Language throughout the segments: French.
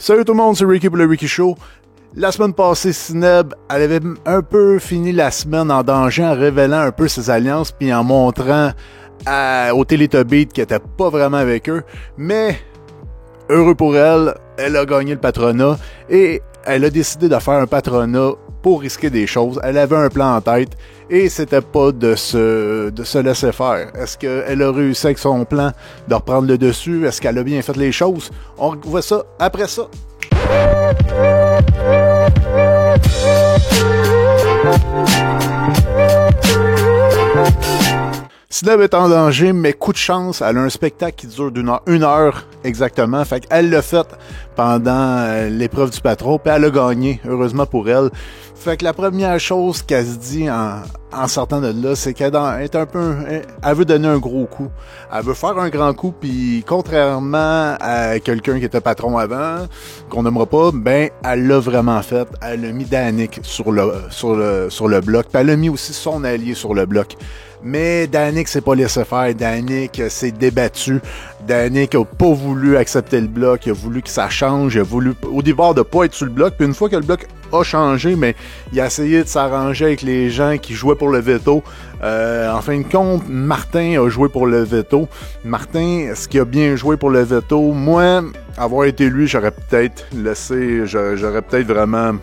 Salut tout le monde, c'est Ricky pour le Ricky Show. La semaine passée, Cineb, elle avait un peu fini la semaine en danger en révélant un peu ses alliances puis en montrant au Teletubbies qu'elle était pas vraiment avec eux. Mais, heureux pour elle, elle a gagné le patronat et elle a décidé de faire un patronat pour risquer des choses. Elle avait un plan en tête et c'était pas de se laisser faire. Est-ce qu'elle a réussi avec son plan de reprendre le dessus? Est-ce qu'elle a bien fait les choses? On voit ça après ça. Cineb est en danger, mais coup de chance, elle a un spectacle qui dure une heure exactement. Fait qu'elle l'a fait pendant l'épreuve du patron, puis elle a gagné, heureusement pour elle. Fait que la première chose qu'elle se dit en sortant de là, c'est qu'elle est un peu... Elle veut donner un gros coup. Elle veut faire un grand coup, puis contrairement à quelqu'un qui était patron avant, qu'on n'aimera pas, ben elle l'a vraiment fait. Elle a mis Danick sur le bloc, puis elle a mis aussi son allié sur le bloc. Mais Danick s'est pas laissé faire. Danick s'est débattu. Danick a pas voulu accepter le bloc. Il a voulu que ça change. Il a voulu au départ de pas être sur le bloc. Puis une fois que le bloc a changé, mais il a essayé de s'arranger avec les gens qui jouaient pour le veto. En fin de compte, Martin a joué pour le veto. Martin, est-ce qu'il a bien joué pour le veto? Moi, avoir été lui, j'aurais peut-être laissé... J'aurais peut-être vraiment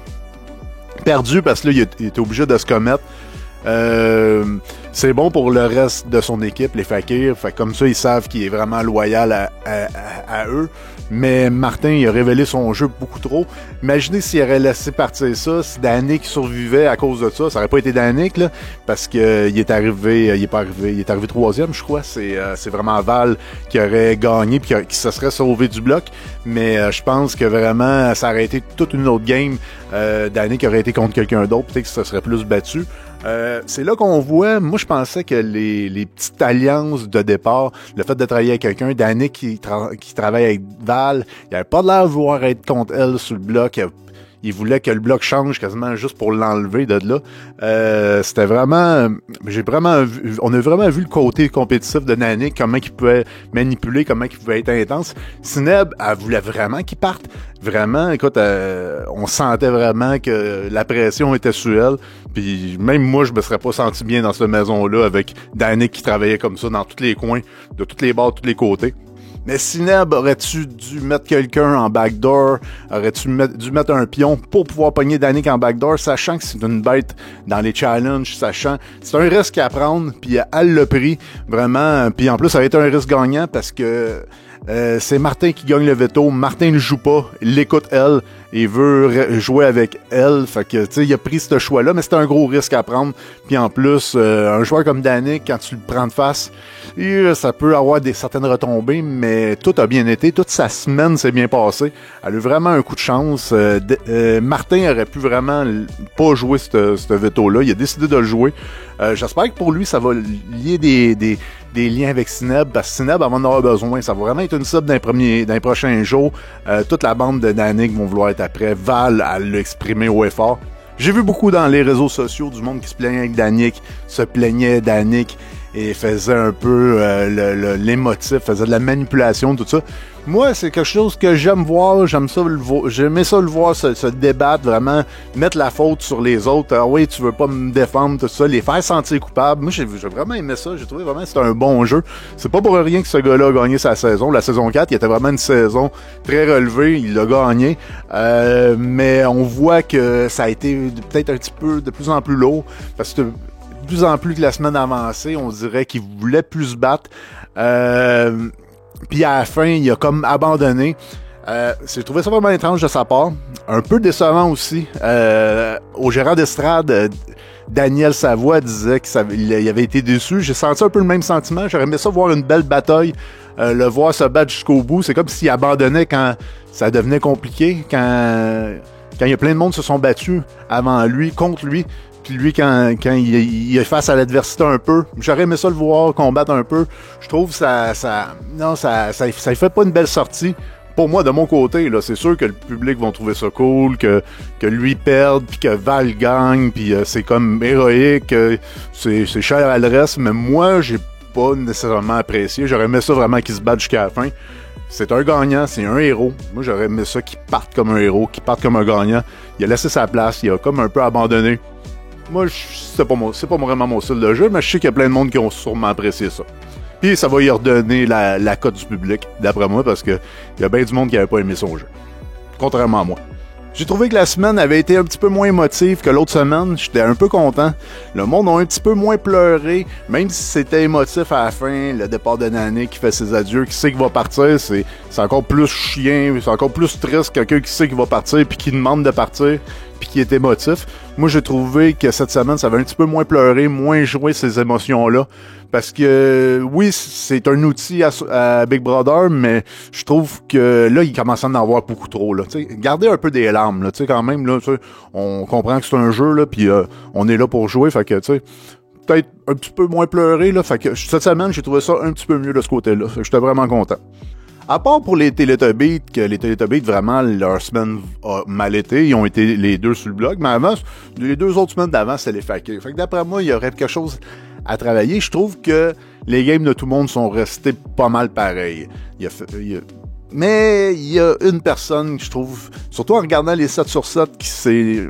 perdu parce que là, il était obligé de se commettre. C'est bon pour le reste de son équipe, les Fakirs. Fait comme ça, ils savent qu'il est vraiment loyal à eux. Mais Martin, il a révélé son jeu beaucoup trop. Imaginez s'il aurait laissé partir ça, si Danick survivait à cause de ça. Ça aurait pas été Danick, là, parce que il est arrivé troisième, je crois. C'est vraiment Val qui aurait gagné puis qui se serait sauvé du bloc. Mais je pense que vraiment, ça aurait été toute une autre game. Danick aurait été contre quelqu'un d'autre, peut-être que ça serait plus battu. C'est là qu'on voit, moi je pensais que les petites alliances de départ, le fait de travailler avec quelqu'un, Danick qui travaille avec Val, il avait pas l'air de vouloir être contre elle sur le bloc, il voulait que le bloc change quasiment juste pour l'enlever de là. C'était vraiment, on a vraiment vu le côté compétitif de Danick, comment il pouvait manipuler, comment il pouvait être intense. Cineb, elle voulait vraiment qu'il parte. Vraiment, écoute, on sentait vraiment que la pression était sur elle. Puis même moi, je me serais pas senti bien dans cette maison-là avec Danick qui travaillait comme ça dans tous les coins, de tous les bords, de tous les côtés. Mais Cineb, aurais-tu dû mettre quelqu'un en backdoor? Aurais-tu dû mettre un pion pour pouvoir pogner Danick en backdoor, sachant que c'est une bête dans les challenges, sachant... C'est un risque à prendre, puis elle l'a pris, vraiment. Puis en plus, ça a été un risque gagnant parce que c'est Martin qui gagne le veto. Martin ne joue pas, il l'écoute elle, il veut jouer avec elle. Fait que, tu sais, il a pris ce choix-là, mais c'était un gros risque à prendre. Puis en plus, un joueur comme Danick, quand tu le prends de face, ça peut avoir certaines retombées, mais tout a bien été. Toute sa semaine s'est bien passée. Elle a eu vraiment un coup de chance. Martin aurait pu vraiment pas jouer ce veto-là. Il a décidé de le jouer. J'espère que pour lui, ça va lier des liens avec Cineb, parce que Cineb, avant d'en avoir besoin, ça va vraiment être une cible dans les prochains jours. Toute la bande de Danick vont vouloir être après. Val, elle l'a exprimé haut et fort. J'ai vu beaucoup dans les réseaux sociaux du monde qui se plaignait avec Danick, se plaignait Danick et faisait un peu l'émotif, faisait de la manipulation, tout ça. Moi, c'est quelque chose que j'aime voir, j'aimais ça le voir se débattre, vraiment mettre la faute sur les autres. Ah oui, tu veux pas me défendre, tout ça, les faire sentir coupables. Moi, j'ai vraiment aimé ça, j'ai trouvé vraiment que c'était un bon jeu. C'est pas pour rien que ce gars-là a gagné sa saison. La saison 4, il était vraiment une saison très relevée, il l'a gagné. Mais on voit que ça a été peut-être un petit peu de plus en plus lourd, parce que de plus en plus que la semaine avancée, on dirait qu'il voulait plus se battre. Puis à la fin, il a comme abandonné. J'ai trouvé ça vraiment étrange de sa part. Un peu décevant aussi. Au gérant d'estrade, Daniel Savoie disait qu'il avait été déçu. J'ai senti un peu le même sentiment. J'aurais aimé ça voir une belle bataille. Le voir se battre jusqu'au bout. C'est comme s'il abandonnait quand ça devenait compliqué. Quand il y a plein de monde se sont battus avant lui, contre lui. Puis lui, quand il est face à l'adversité un peu, j'aurais aimé ça le voir combattre un peu. Je trouve que ça fait pas une belle sortie. Pour moi, de mon côté, là, c'est sûr que le public va trouver ça cool, que lui perde, puis que Val gagne, puis c'est comme héroïque, c'est cher à l'adresse, mais moi, j'ai pas nécessairement apprécié. J'aurais aimé ça vraiment qu'il se batte jusqu'à la fin. c'est un gagnant, c'est un héros. Moi, j'aurais aimé ça qu'il parte comme un héros, qu'il parte comme un gagnant. Il a laissé sa place, il a comme un peu abandonné. Moi, c'est pas vraiment mon style de jeu, mais je sais qu'il y a plein de monde qui ont sûrement apprécié ça. Puis ça va y redonner la cote du public, d'après moi, parce que il y a bien du monde qui n'avait pas aimé son jeu. Contrairement à moi. J'ai trouvé que la semaine avait été un petit peu moins émotive que l'autre semaine. J'étais un peu content. Le monde a un petit peu moins pleuré, même si c'était émotif à la fin. Le départ de Danick qui fait ses adieux, qui sait qu'il va partir, c'est encore plus chien, c'est encore plus triste quelqu'un qui sait qu'il va partir puis qui demande de partir puis qui est émotif. Moi, j'ai trouvé que cette semaine, ça avait un petit peu moins pleuré, moins joué ces émotions-là. Parce que, oui, c'est un outil à Big Brother, mais je trouve que là, il commence à en avoir beaucoup trop, là. T'sais, gardez un peu des larmes, là. T'sais, quand même, là, on comprend que c'est un jeu, là, puis on est là pour jouer, fait que, tu sais, peut-être un petit peu moins pleurer, là. Fait que cette semaine, j'ai trouvé ça un petit peu mieux de ce côté-là. Fait que j'étais vraiment content. À part pour les Teletubbies, que les Teletubbies, vraiment, leur semaine a mal été. Ils ont été les deux sur le blog. Mais avant, les 2 autres semaines d'avant, c'était les fakirs. Fait que d'après moi, il y aurait quelque chose à travailler. Je trouve que les games de tout le monde sont restés pas mal pareils. Mais il y a une personne, je trouve, surtout en regardant les 7 sur 7,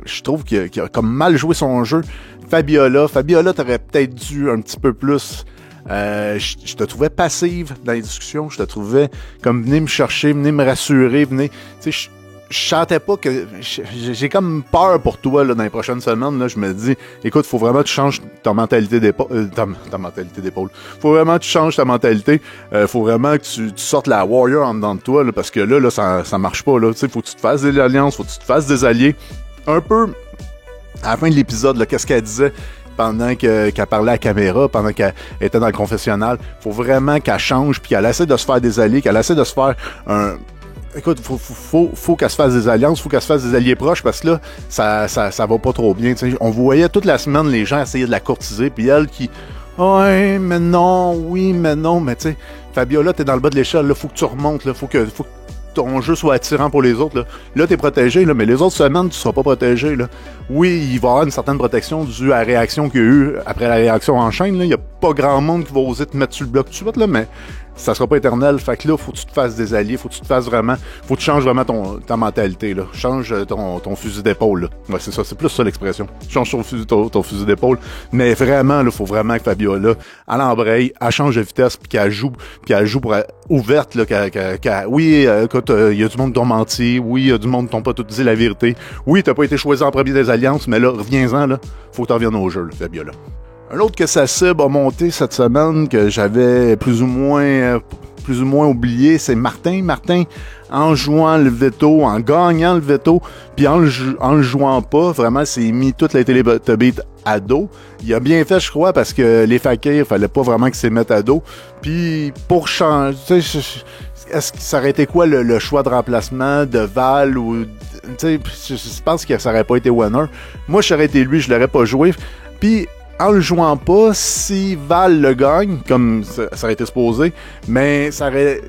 je trouve qu'il a comme mal joué son jeu. Fabiola, t'aurais peut-être dû un petit peu plus... je te trouvais passive dans les discussions, je te trouvais comme venez me chercher, venez me rassurer, venez, tu sais, je sentais pas que, j'ai comme peur pour toi, là, dans les prochaines semaines, là, je me dis, écoute, faut vraiment que tu changes ta mentalité d'épaule, ta mentalité d'épaule, faut vraiment que tu changes ta mentalité, faut vraiment que tu sortes la warrior en dedans de toi, là, parce que là, ça marche pas, là, tu sais, faut que tu te fasses des alliances, faut que tu te fasses des alliés, un peu, à la fin de l'épisode, là, qu'est-ce qu'elle disait? Pendant qu'elle parlait à la caméra, pendant qu'elle était dans le confessionnal, faut vraiment qu'elle change, puis qu'elle essaie de se faire des alliés, qu'elle essaie de se faire un... Écoute, faut qu'elle se fasse des alliances, faut qu'elle se fasse des alliés proches, parce que là, ça va pas trop bien. T'sais. On voyait toute la semaine les gens essayer de la courtiser, puis elle qui... Ouais, mais non, oui, mais non, mais tu sais, Fabiola, t'es dans le bas de l'échelle, là, faut que tu remontes, là, faut que ton jeu soit attirant pour les autres. Là, t'es protégé, là, mais les autres semaines, tu seras pas protégé. Là. Oui, il va y avoir une certaine protection due à la réaction qu'il y a eu après la réaction en chaîne. Il n'y a pas grand monde qui va oser te mettre sur le bloc tout de suite, là, mais ça sera pas éternel. Fait que là, faut que tu te fasses des alliés, faut que tu te fasses vraiment... Faut que tu changes vraiment ta mentalité. Là. Change ton fusil d'épaule. Là. Ouais, c'est ça, c'est plus ça l'expression. Change ton fusil d'épaule. Mais vraiment, il faut vraiment que Fabiola, elle embraye, elle change de vitesse, puis qu'elle joue pour ouverte. Là, oui, écoute, il y a du monde qui t'ont menti. Oui, il y a du monde qui t'ont pas tout dit la vérité. Oui, t'as pas été choisi en premier des alliances, mais là, reviens-en, là. Faut que t'en viennes au jeu, là, Fabiola. Un autre que sa cible a monté cette semaine, que j'avais plus ou moins oublié, c'est Martin. Martin, en jouant le veto, en gagnant le veto, puis en le jouant pas, vraiment, s'est mis toute la Teletubbies à dos. Il a bien fait, je crois, parce que les fakirs, fallait pas vraiment qu'ils s'y mettent à dos. Puis, pour changer, est-ce que ça aurait été quoi le choix de remplacement de Val ou... Tu sais, je pense que ça aurait pas été winner. Moi, j'aurais été lui, je l'aurais pas joué. Puis, en le jouant pas, si Val le gagne, comme ça aurait été supposé, mais ça aurait...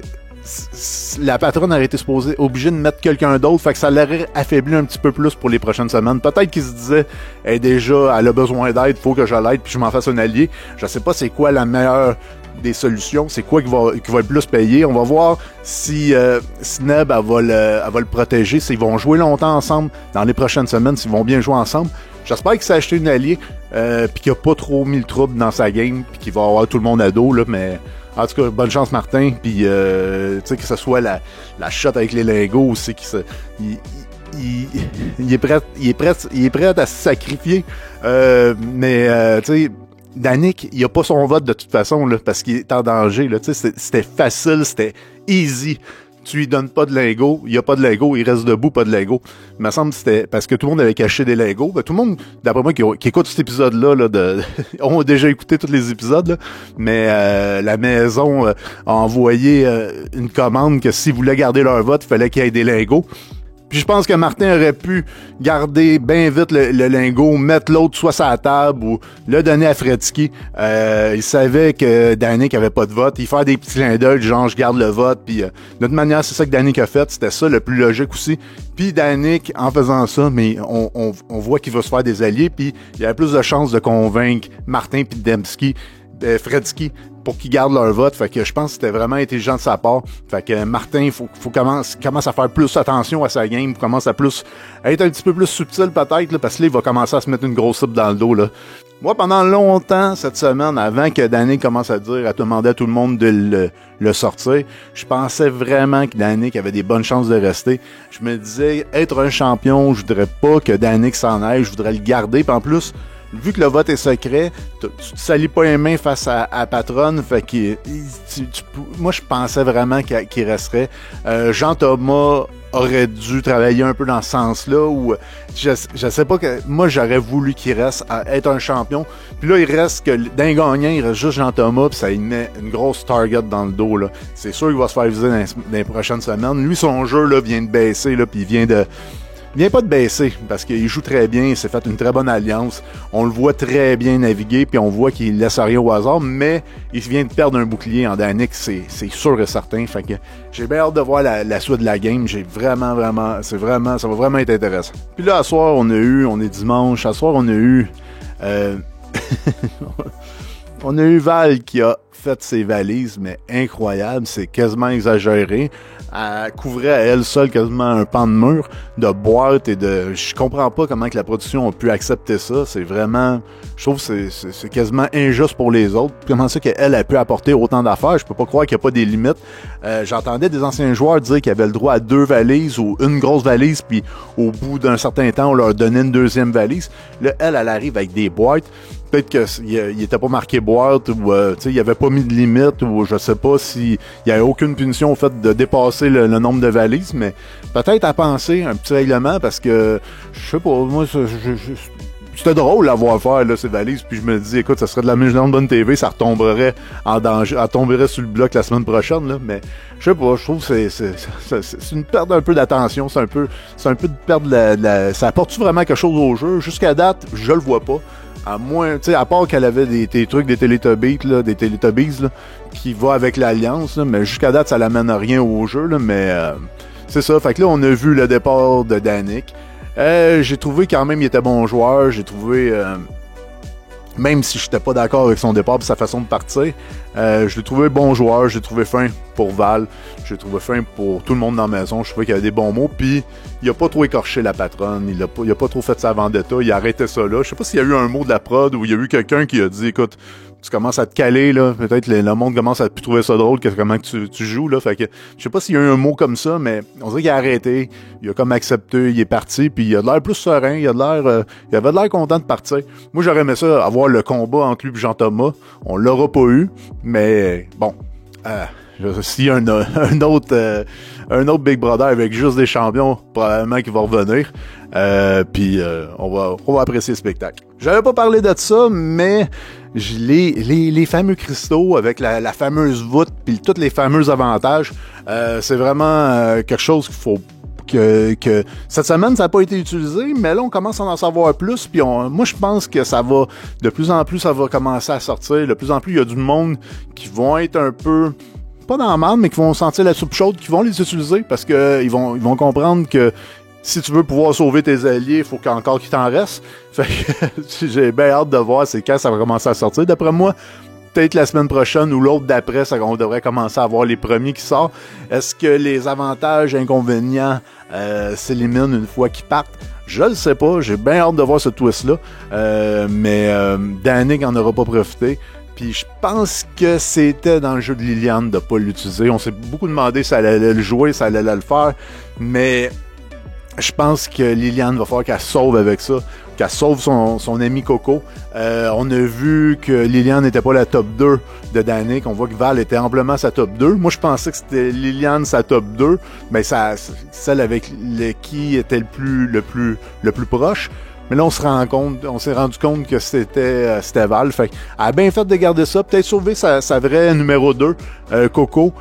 La patronne aurait été obligée de mettre quelqu'un d'autre, fait que ça l'aurait affaibli un petit peu plus pour les prochaines semaines. Peut-être qu'il se disait, elle a besoin d'aide, faut que je l'aide, puis je m'en fasse un allié. Je sais pas c'est quoi la meilleure des solutions, c'est quoi qui va le plus payer. On va voir si Sneb elle va le protéger, s'ils vont jouer longtemps ensemble dans les prochaines semaines, s'ils vont bien jouer ensemble. J'espère qu'il s'est acheté une alliée, puis qu'il a pas trop mis le trouble dans sa game, puis qu'il va avoir tout le monde à dos, là, mais en tout cas, bonne chance Martin, puis tu sais que ce soit la shot avec les lingots aussi, il est prêt à se sacrifier, mais tu sais, Danick, il a pas son vote de toute façon, là, parce qu'il est en danger, là, tu sais, c'était facile, c'était easy. Tu lui donnes pas de lingots, il y a pas de lingots, il reste debout, pas de lingots. Il me semble que c'était parce que tout le monde avait caché des lingots. Ben, tout le monde, d'après moi, qui écoute cet épisode-là, ont déjà écouté tous les épisodes, là, mais la maison a envoyé une commande que s'ils voulaient garder leur vote, il fallait qu'il y ait des lingots. Puis je pense que Martin aurait pu garder bien vite le lingot, mettre l'autre soit sur la table ou le donner à Fredsky. Il savait que Danick avait pas de vote. Il fait des petits clins d'œil, genre je garde le vote. Puis de toute manière, c'est ça que Danick a fait. C'était ça le plus logique aussi. Puis Danick, en faisant ça, mais on voit qu'il va se faire des alliés. Puis il y a plus de chances de convaincre Martin puis Fredsky pour qu'ils gardent leur vote. Fait que je pense que c'était vraiment intelligent de sa part. Fait que Martin, il faut commence à faire plus attention à sa game, commence à être un petit peu plus subtil peut-être, là, parce que là, il va commencer à se mettre une grosse cible dans le dos, là. Moi, pendant longtemps, cette semaine, avant que Danick commence à demander à tout le monde de le sortir, je pensais vraiment que Danick avait des bonnes chances de rester. Je me disais, être un champion, je voudrais pas que Danick s'en aille, je voudrais le garder. Puis en plus, vu que le vote est secret, tu te salis pas les mains face à Patronne, fait que moi, je pensais vraiment qu'il resterait. Jean-Thomas aurait dû travailler un peu dans ce sens-là, ou je sais pas, que moi j'aurais voulu qu'il reste à être un champion, puis là il reste que d'un gagnant, il reste juste Jean-Thomas, puis ça lui met une grosse target dans le dos, là. C'est sûr qu'il va se faire viser dans les prochaines semaines. Lui, son jeu là vient de baisser, là, puis il vient pas de baisser, parce qu'il joue très bien, il s'est fait une très bonne alliance, on le voit très bien naviguer, puis on voit qu'il laisse rien au hasard, mais il vient de perdre un bouclier en Danick, c'est sûr et certain. Fait que j'ai bien hâte de voir la suite de la game. Ça va vraiment être intéressant. Puis là, à soir, on est dimanche, à soir, on a eu on a eu Val qui a fait ses valises, mais incroyable, c'est quasiment exagéré. Elle couvrait à elle seule quasiment un pan de mur de boîtes et de... Je comprends pas comment que la production a pu accepter ça. C'est vraiment... Je trouve que c'est quasiment injuste pour les autres. Comment ça qu'elle a pu apporter autant d'affaires? Je peux pas croire qu'il n'y a pas des limites. J'entendais des anciens joueurs dire qu'ils avaient le droit à 2 valises ou une grosse valise, puis au bout d'un certain temps, on leur donnait une deuxième valise. Là, elle arrive avec des boîtes. Peut-être qu'il était pas marqué boîte, ou il avait pas mis de limite, ou je sais pas s'il y avait aucune punition au fait de dépasser le nombre de valises, mais peut-être à penser un petit règlement, parce que je sais pas, moi c'était drôle à voir faire là, ces valises, puis je me dis, écoute, ça serait de la Magellan Bonne TV, ça retomberait en danger, elle tomberait sur le bloc la semaine prochaine, là, mais je sais pas, je trouve que c'est une perte un peu d'attention, c'est un peu de perdre ça apporte-tu vraiment quelque chose au jeu? Jusqu'à date, je le vois pas. À moins, tu sais, à part qu'elle avait des trucs des Teletubbies, là, qui va avec l'Alliance, là, mais jusqu'à date, ça l'amène à rien au jeu, là, mais c'est ça. Fait que là, on a vu le départ de Danick. J'ai trouvé quand même qu'il était bon joueur. J'ai trouvé, même si j'étais pas d'accord avec son départ et sa façon de partir, je l'ai trouvé bon joueur. Je l'ai trouvé fin pour Val. Je l'ai trouvé fin pour tout le monde dans la maison. Je trouvais qu'il y avait des bons mots. Puis, il a pas trop écorché la patronne. Il a pas trop fait sa vendetta. Il a arrêté ça là. Je sais pas s'il y a eu un mot de la prod ou il y a eu quelqu'un qui a dit, écoute, tu commences à te caler, là. Peut-être le monde commence à plus trouver ça drôle que comment que tu joues, là. Fait que, je sais pas s'il y a eu un mot comme ça, mais on dirait qu'il a arrêté. Il a comme accepté, il est parti, puis il a de l'air plus serein, il avait de l'air content de partir. Moi, j'aurais aimé ça, avoir le combat entre lui et Jean-Thomas. On l'aura pas eu, mais bon, s'il y a un autre Big Brother avec juste des champions, probablement qu'il va revenir. Puis on va apprécier le spectacle. J'avais pas parlé de ça, mais les fameux cristaux avec la fameuse voûte puis tous les fameux avantages, c'est vraiment quelque chose qu'il faut que cette semaine ça n'a pas été utilisé, mais là on commence à en savoir plus, puis moi je pense que ça va de plus en plus, ça va commencer à sortir. De plus en plus il y a du monde qui vont être un peu pas dans la merde, mais qui vont sentir la soupe chaude, qui vont les utiliser parce que ils vont comprendre que si tu veux pouvoir sauver tes alliés, il faut qu'encore qu'il t'en reste. Fait que j'ai bien hâte de voir c'est quand ça va commencer à sortir. D'après moi, peut-être la semaine prochaine ou l'autre d'après, on devrait commencer à voir les premiers qui sortent. Est-ce que les avantages, inconvénients s'éliminent une fois qu'ils partent? Je le sais pas. J'ai bien hâte de voir ce twist-là. Mais Danick en aura pas profité. Puis je pense que c'était dans le jeu de Liliane de pas l'utiliser. On s'est beaucoup demandé si elle allait le jouer, si elle allait le faire. Mais je pense que Liliane va falloir qu'elle sauve avec ça, qu'elle sauve son ami Coco. On a vu que Liliane n'était pas la top 2 de Danick. On voit que Val était amplement sa top 2. Moi, je pensais que c'était Liliane sa top 2, mais celle avec qui était le plus proche. Mais là, on s'est rendu compte que c'était Val. Fait qu'elle a bien fait de garder ça. Peut-être sauver sa vraie numéro 2, Coco.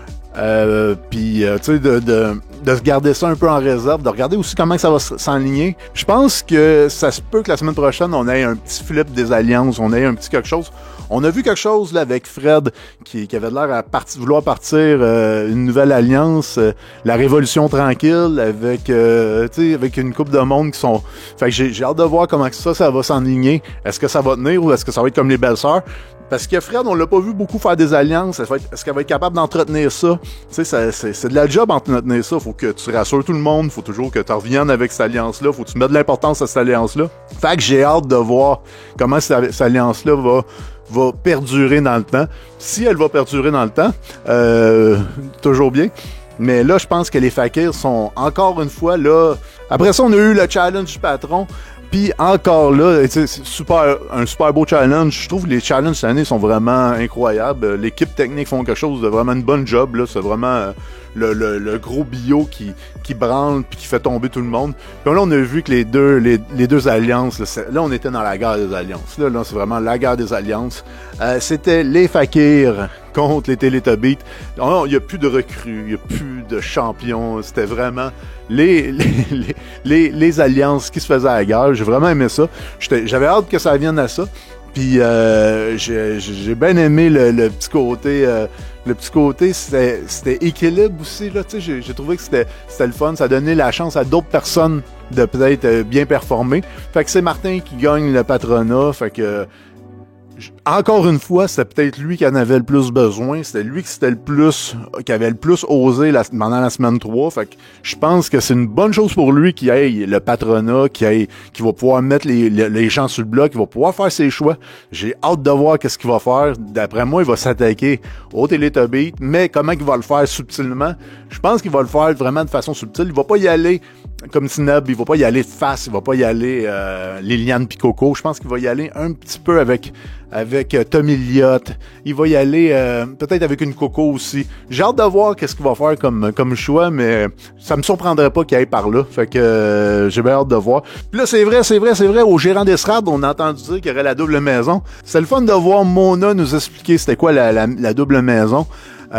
Puis, tu sais, de se garder ça un peu en réserve, de regarder aussi comment ça va s'enligner. Je pense que ça se peut que la semaine prochaine, on ait un petit flip des alliances, on ait un petit quelque chose. On a vu quelque chose là avec Fred qui avait l'air à vouloir partir une nouvelle alliance, la Révolution tranquille, avec tu sais, avec une couple de monde qui sont. Fait que j'ai hâte de voir comment ça va s'enligner. Est-ce que ça va tenir ou est-ce que ça va être comme les belles sœurs? Parce que Fred, on l'a pas vu beaucoup faire des alliances. Est-ce qu'elle va être capable d'entretenir ça? Tu sais, c'est de la job d'entretenir ça. Faut que tu rassures tout le monde. Faut toujours que tu reviennes avec cette alliance-là. Faut que tu mettes de l'importance à cette alliance-là. Fait que j'ai hâte de voir comment cette alliance-là va perdurer dans le temps. Si elle va perdurer dans le temps, toujours bien. Mais là, je pense que les fakirs sont encore une fois là. Après ça, on a eu le challenge du patron. Puis encore là, c'est un super beau challenge. Je trouve que les challenges cette année sont vraiment incroyables. L'équipe technique font quelque chose de vraiment une bonne job. Là, c'est vraiment le gros bio qui branle puis qui fait tomber tout le monde. Puis là, on a vu que les deux alliances, là, on était dans la guerre des alliances. Là, c'est vraiment la guerre des alliances. C'était les fakirs contre les Teletubbies. Il n'y a plus de recrues, il n'y a plus de champions. C'était vraiment les alliances qui se faisaient à la guerre. J'ai vraiment aimé ça. J'avais hâte que ça vienne à ça. Puis j'ai bien aimé le petit côté. Le petit côté, c'était équilibre aussi. Là, j'ai trouvé que c'était le fun. Ça donnait la chance à d'autres personnes de peut-être bien performer. Fait que c'est Martin qui gagne le patronat. Fait que encore une fois, c'était peut-être lui qui en avait le plus besoin. C'était lui qui avait le plus osé pendant la semaine 3. Fait que je pense que c'est une bonne chose pour lui qu'il ait le patronat, qu'il va pouvoir mettre les gens sur le bloc, qu'il va pouvoir faire ses choix. J'ai hâte de voir qu'est-ce qu'il va faire. D'après moi, il va s'attaquer au Teletubbies, mais comment il va le faire subtilement? Je pense qu'il va le faire vraiment de façon subtile. Il va pas y aller comme Tineb, il va pas y aller de face, il va pas y aller Liliane pis Coco. Je pense qu'il va y aller un petit peu avec Tommy Elliott. Il va y aller peut-être avec une Coco aussi. J'ai hâte de voir qu'est-ce qu'il va faire comme choix, mais ça me surprendrait pas qu'il aille par là. Fait que j'ai bien hâte de voir. Puis là, c'est vrai, au gérant d'estrade, on a entendu dire qu'il y aurait la double maison. C'est le fun de voir Mona nous expliquer c'était quoi la double maison. Il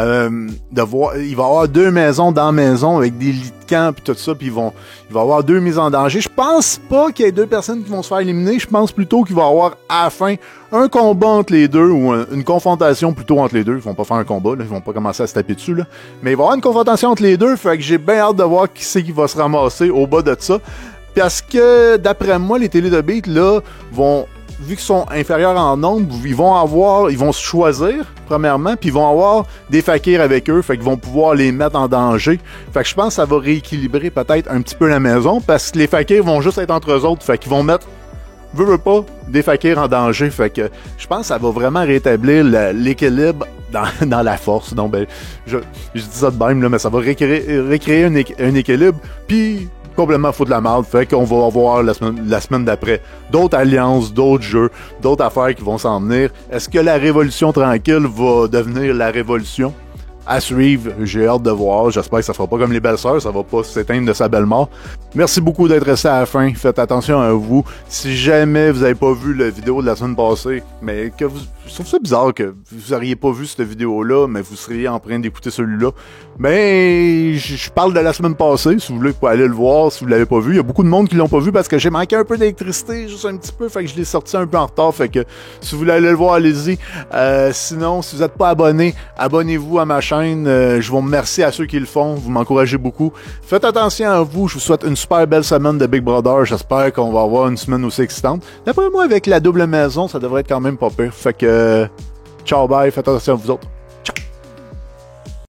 va y avoir 2 maisons dans la maison avec des lits de camp puis tout ça, puis il va y avoir 2 mises en danger. Je pense pas qu'il y ait 2 personnes qui vont se faire éliminer. Je pense plutôt qu'il va y avoir à la fin un combat entre les deux ou une confrontation plutôt entre les deux. Ils vont pas faire un combat, là, ils vont pas commencer à se taper dessus, là. Mais il va y avoir une confrontation entre les deux, fait que j'ai bien hâte de voir qui c'est qui va se ramasser au bas de ça. Parce que d'après moi, les Teletubbies là vu qu'ils sont inférieurs en nombre, ils vont se choisir, premièrement, puis ils vont avoir des fakirs avec eux, fait qu'ils vont pouvoir les mettre en danger. Fait que je pense que ça va rééquilibrer peut-être un petit peu la maison, parce que les fakirs vont juste être entre eux autres, fait qu'ils vont mettre, veut pas, des fakirs en danger. Fait que je pense que ça va vraiment rétablir l'équilibre dans la force. Donc, je dis ça de même, là, mais ça va recréer un équilibre, puis complètement fou de la merde, fait qu'on va avoir la semaine d'après d'autres alliances, d'autres jeux, d'autres affaires qui vont s'en venir. Est-ce que la révolution tranquille va devenir la révolution? À suivre, j'ai hâte de voir. J'espère que ça fera pas comme les belles-sœurs, ça va pas s'éteindre de sa belle mort. Merci beaucoup d'être resté à la fin. Faites attention à vous. Si jamais vous avez pas vu la vidéo de la semaine passée, mais que je trouve ça bizarre que vous auriez pas vu cette vidéo-là, mais vous seriez en train d'écouter celui-là. Ben, je parle de la semaine passée. Si vous voulez, vous pouvez aller le voir si vous l'avez pas vu. Il y a beaucoup de monde qui l'ont pas vu parce que j'ai manqué un peu d'électricité, juste un petit peu, fait que je l'ai sorti un peu en retard. Fait que si vous voulez aller le voir, allez-y. Sinon, si vous êtes pas abonné, abonnez-vous à ma chaîne. Je vous remercie à ceux qui le font. Vous m'encouragez beaucoup. Faites attention à vous. Je vous souhaite une super belle semaine de Big Brother. J'espère qu'on va avoir une semaine aussi excitante. D'après moi, avec la double maison, ça devrait être quand même pas pire. Fait que ciao, bye. Faites attention à vous autres.